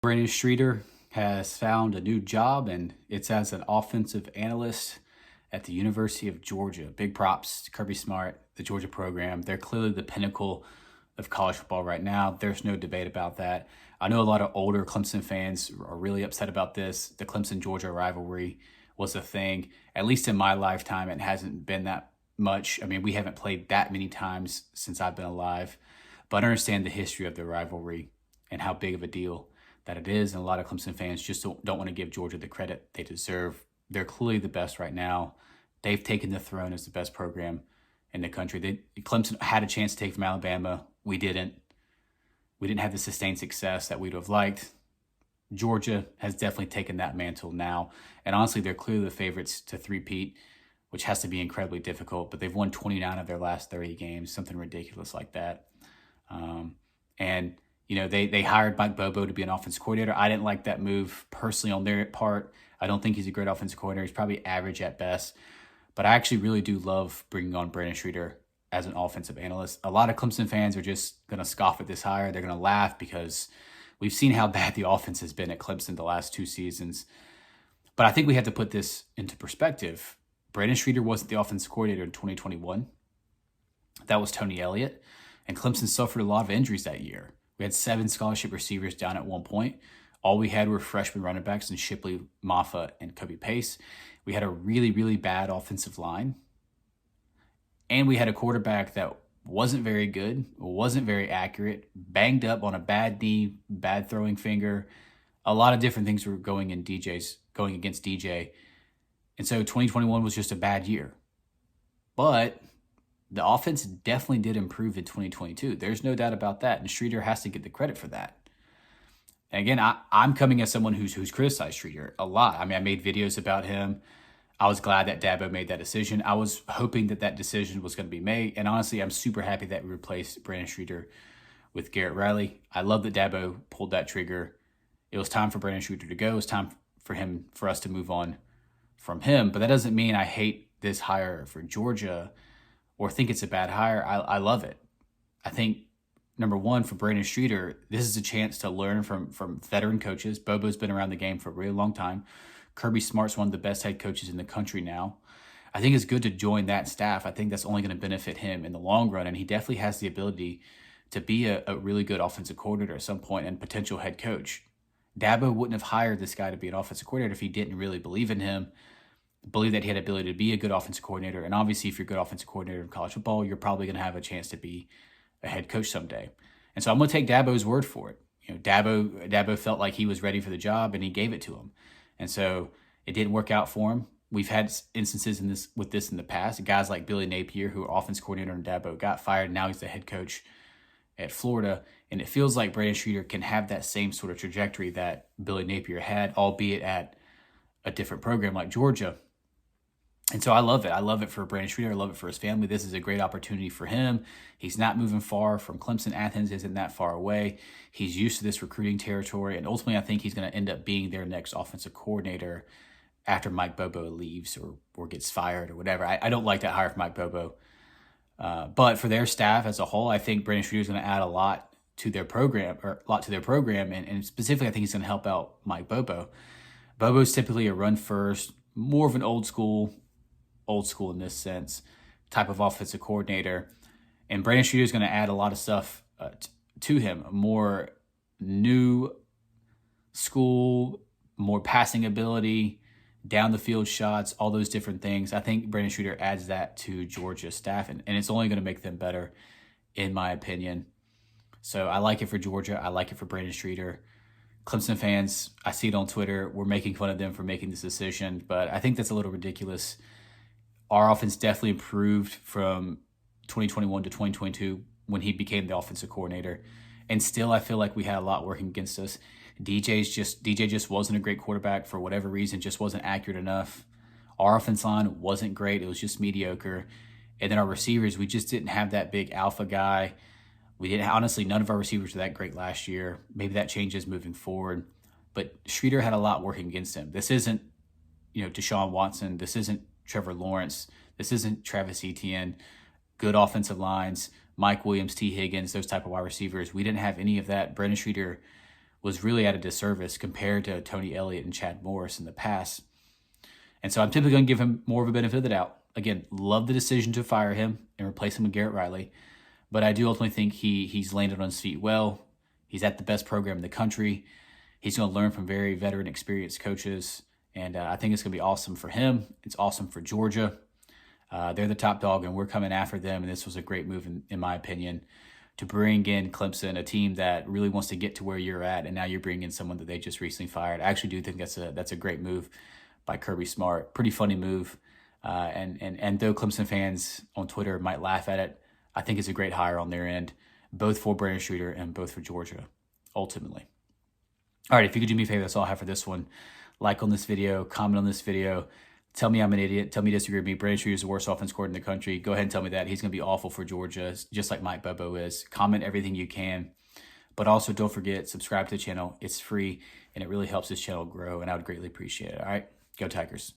Brandon Streeter has found a new job, and it's as an offensive analyst at the University of Georgia. Big props to Kirby Smart, the Georgia program. They're clearly the pinnacle of college football right now. There's no debate about that. I know a lot of older Clemson fans are really upset about this. The Clemson-Georgia rivalry was a thing. At least in my lifetime, it hasn't been that much. I mean, we haven't played that many times since I've been alive. But I understand the history of the rivalry and how big of a deal that it is. And a lot of Clemson fans just don't want to give Georgia the credit they deserve. They're clearly the best right now. They've taken the throne as the best program in the country. Clemson had a chance to take from Alabama. We didn't. We didn't have the sustained success that we'd have liked. Georgia has definitely taken that mantle now. And honestly, they're clearly the favorites to three-peat, which has to be incredibly difficult. But they've won 29 of their last 30 games, something ridiculous like that. And you know, they hired Mike Bobo to be an offensive coordinator. I didn't like that move personally on their part. I don't think he's a great offensive coordinator. He's probably average at best. But I actually really do love bringing on Brandon Streeter as an offensive analyst. A lot of Clemson fans are just going to scoff at this hire. They're going to laugh because we've seen how bad the offense has been at Clemson the last 2 seasons. But I think we have to put this into perspective. Brandon Streeter wasn't the offensive coordinator in 2021. That was Tony Elliott. And Clemson suffered a lot of injuries that year. We had 7 scholarship receivers down at one point. All we had were freshman running backs in Shipley, Maffa, and Kobe Pace. We had a really, really bad offensive line. And we had a quarterback that wasn't very good, wasn't very accurate, banged up on a bad knee, bad throwing finger. A lot of different things were going against DJ. And so 2021 was just a bad year. But the offense definitely did improve in 2022. There's no doubt about that. And Streeter has to get the credit for that. And again, I'm coming as someone who's criticized Streeter a lot. I mean, I made videos about him. I was glad that Dabo made that decision. I was hoping that decision was going to be made. And honestly, I'm super happy that we replaced Brandon Streeter with Garrett Riley. I love that Dabo pulled that trigger. It was time for Brandon Streeter to go. It was time for us to move on from him. But that doesn't mean I hate this hire for Georgia or think it's a bad hire. I love it. I think, number one, for Brandon Streeter, this is a chance to learn from veteran coaches. Bobo's been around the game for a really long time. Kirby Smart's one of the best head coaches in the country now. I think it's good to join that staff. I think that's only going to benefit him in the long run, and he definitely has the ability to be a really good offensive coordinator at some point and potential head coach. Dabo wouldn't have hired this guy to be an offensive coordinator if he didn't really believe in him, believe that he had the ability to be a good offensive coordinator. And obviously, if you're a good offensive coordinator in college football, you're probably going to have a chance to be a head coach someday. And so I'm going to take Dabo's word for it. You know, Dabo felt like he was ready for the job, and he gave it to him. And so it didn't work out for him. We've had instances with this in the past. Guys like Billy Napier, who were offense coordinator in Dabo, got fired. Now he's the head coach at Florida. And it feels like Brandon Streeter can have that same sort of trajectory that Billy Napier had, albeit at a different program like Georgia. And so I love it. I love it for Brandon Streeter. I love it for his family. This is a great opportunity for him. He's not moving far from Clemson. Athens isn't that far away. He's used to this recruiting territory. And ultimately, I think he's going to end up being their next offensive coordinator after Mike Bobo leaves or gets fired or whatever. I don't like that hire for Mike Bobo. But for their staff as a whole, I think Brandon Streeter is going to add a lot to their program. And specifically, I think he's going to help out Mike Bobo. Bobo's typically a run first, more of an old school in this sense, type of offensive coordinator. And Brandon Streeter is going to add a lot of stuff to him, more new school, more passing ability, down the field shots, all those different things. I think Brandon Streeter adds that to Georgia's staff, and it's only going to make them better, in my opinion. So I like it for Georgia. I like it for Brandon Streeter. Clemson fans, I see it on Twitter. We're making fun of them for making this decision, but I think that's a little ridiculous. Our offense definitely improved from 2021 to 2022 when he became the offensive coordinator. And still, I feel like we had a lot working against us. DJ just wasn't a great quarterback for whatever reason, just wasn't accurate enough. Our offense line wasn't great. It was just mediocre. And then our receivers, we just didn't have that big alpha guy. Honestly, none of our receivers were that great last year. Maybe that changes moving forward. But Streeter had a lot working against him. This isn't, Deshaun Watson. This isn't Trevor Lawrence. This isn't Travis Etienne. Good offensive lines, Mike Williams, T. Higgins, those type of wide receivers. We didn't have any of that. Brandon Streeter was really at a disservice compared to Tony Elliott and Chad Morris in the past. And so I'm typically going to give him more of a benefit of the doubt. Again, love the decision to fire him and replace him with Garrett Riley. But I do ultimately think he's landed on his feet well. He's at the best program in the country. He's going to learn from very veteran, experienced coaches. And I think it's going to be awesome for him. It's awesome for Georgia. They're the top dog, and we're coming after them. And this was a great move, in my opinion, to bring in Clemson, a team that really wants to get to where you're at. And now you're bringing in someone that they just recently fired. I actually do think that's a great move by Kirby Smart. Pretty funny move. And though Clemson fans on Twitter might laugh at it, I think it's a great hire on their end, both for Brandon Streeter and both for Georgia, ultimately. All right, if you could do me a favor, that's all I have for this one. Like on this video, comment on this video. Tell me I'm an idiot. Tell me you disagree with me. Brandon Streeter is the worst offense coordinator in the country. Go ahead and tell me that. He's going to be awful for Georgia, just like Mike Bobo is. Comment everything you can. But also don't forget, subscribe to the channel. It's free, and it really helps this channel grow, and I would greatly appreciate it. All right, go Tigers.